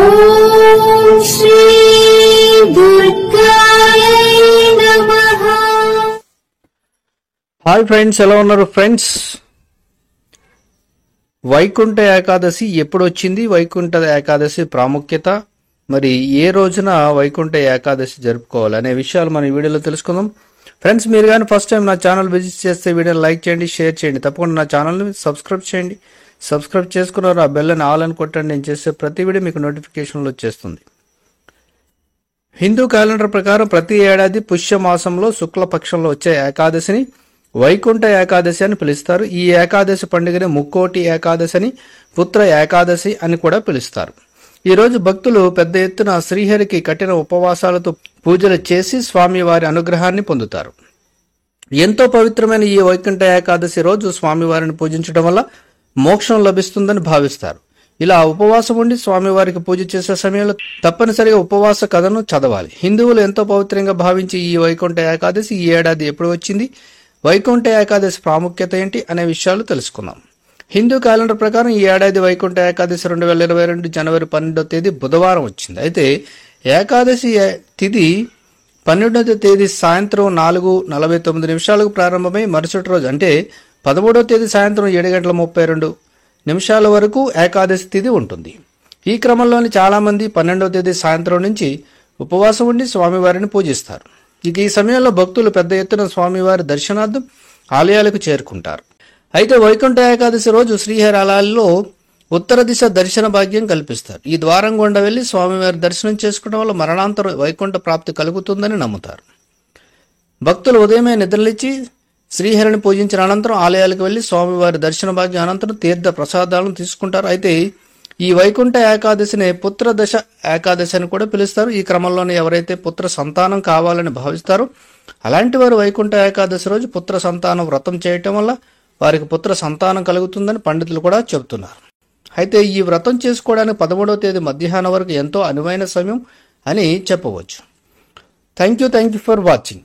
ఓం శ్రీ దుర్గాయ నమః. Hi friends, ఎలా ఉన్నారు ఫ్రెండ్స్? వైకుంఠ ఏకాదశి ఎప్పుడు వచ్చింది? వైకుంఠ ఏకాదశి ప్రాముఖ్యత, మరి ఏ రోజున వైకుంఠ ఏకాదశి జరుపుకోవాలి అనే విషయాలు మన ఈ వీడియోలో తెలుసుకుందాం. ఫ్రెండ్స్, మీరు కానీ ఫస్ట్ టైం నా ఛానల్ విజిట్ చేస్తే వీడియోని లైక్ చేయండి, షేర్ చేయండి, తప్పకుండా నా ఛానల్ని సబ్స్క్రైబ్ చేయండి. సబ్స్క్రైబ్ చేసుకున్నారు ఆ బెల్ అని ఆల్ అని కొట్టండి. నేను చేసే ప్రతి వీడియో మీకు నోటిఫికేషన్లు వచ్చేస్తుంది. హిందూ క్యాలెండర్ ప్రకారం ప్రతి ఏడాది పుష్య మాసంలో శుక్లపక్షంలో వచ్చే ఏకాదశిని వైకుంఠ ఏకాదశి అని పిలుస్తారు. ఈ ఏకాదశి పండుగని ముక్కోటి ఏకాదశి అని, పుత్ర ఏకాదశి అని కూడా పిలుస్తారు. ఈ రోజు భక్తులు పెద్ద ఎత్తున శ్రీహరికి కఠిన ఉపవాసాలతో పూజలు చేసి స్వామివారి అనుగ్రహాన్ని పొందుతారు. ఎంతో పవిత్రమైన ఈ వైకుంఠ ఏకాదశి రోజు స్వామివారిని పూజించడం వల్ల మోక్షం లభిస్తుందని భావిస్తారు. ఇలా ఉపవాసం ఉండి స్వామివారికి పూజ చేసే సమయంలో తప్పనిసరిగా ఉపవాస కథను చదవాలి. హిందువులు ఎంతో పవిత్రంగా భావించి ఈ వైకుంఠ ఏకాదశి ఈ ఏడాది ఎప్పుడు వచ్చింది, వైకుంఠ ఏకాదశి ప్రాముఖ్యత ఏంటి అనే విషయాలు తెలుసుకుందాం. హిందూ క్యాలెండర్ ప్రకారం ఈ ఏడాది వైకుంఠ ఏకాదశి 2022 జనవరి 12వ తేదీ బుధవారం వచ్చింది. అయితే ఏకాదశి తిథి 12వ తేదీ సాయంత్రం 4:49 ప్రారంభమై మరుసటి రోజు అంటే 13వ తేదీ సాయంత్రం 7:32 వరకు ఏకాదశి తిథి ఉంటుంది. ఈ క్రమంలోని చాలామంది 12వ తేదీ సాయంత్రం నుంచి ఉపవాసం ఉండి స్వామివారిని పూజిస్తారు. ఇక ఈ సమయంలో భక్తులు పెద్ద ఎత్తున స్వామివారి దర్శనార్థం ఆలయాలకు చేరుకుంటారు. అయితే వైకుంఠ ఏకాదశి రోజు శ్రీహరి ఆలయాల్లో ఉత్తర దిశ దర్శన భాగ్యం కల్పిస్తారు. ఈ ద్వారం గుండా వెళ్లి స్వామివారి దర్శనం చేసుకోవడం వల్ల మరణాంతర వైకుంఠ ప్రాప్తి కలుగుతుందని నమ్ముతారు. భక్తులు ఉదయమే నిద్రలేచి శ్రీహరిని పూజించిన అనంతరం ఆలయాలకు వెళ్లి స్వామివారి దర్శన భాగ్యం అనంతరం తీర్థ ప్రసాదాలను తీసుకుంటారు. అయితే ఈ వైకుంఠ ఏకాదశిని పుత్ర దశ ఏకాదశి అని కూడా పిలుస్తారు. ఈ క్రమంలోనే ఎవరైతే పుత్ర సంతానం కావాలని భావిస్తారో అలాంటి వారు వైకుంఠ ఏకాదశి రోజు పుత్ర సంతానం వ్రతం చేయటం వల్ల వారికి పుత్ర సంతానం కలుగుతుందని పండితులు కూడా చెబుతున్నారు. అయితే ఈ వ్రతం చేసుకోవడానికి 13వ తేదీ మధ్యాహ్నం వరకు ఎంతో అనువైన సమయం అని చెప్పవచ్చు. Thank you for watching.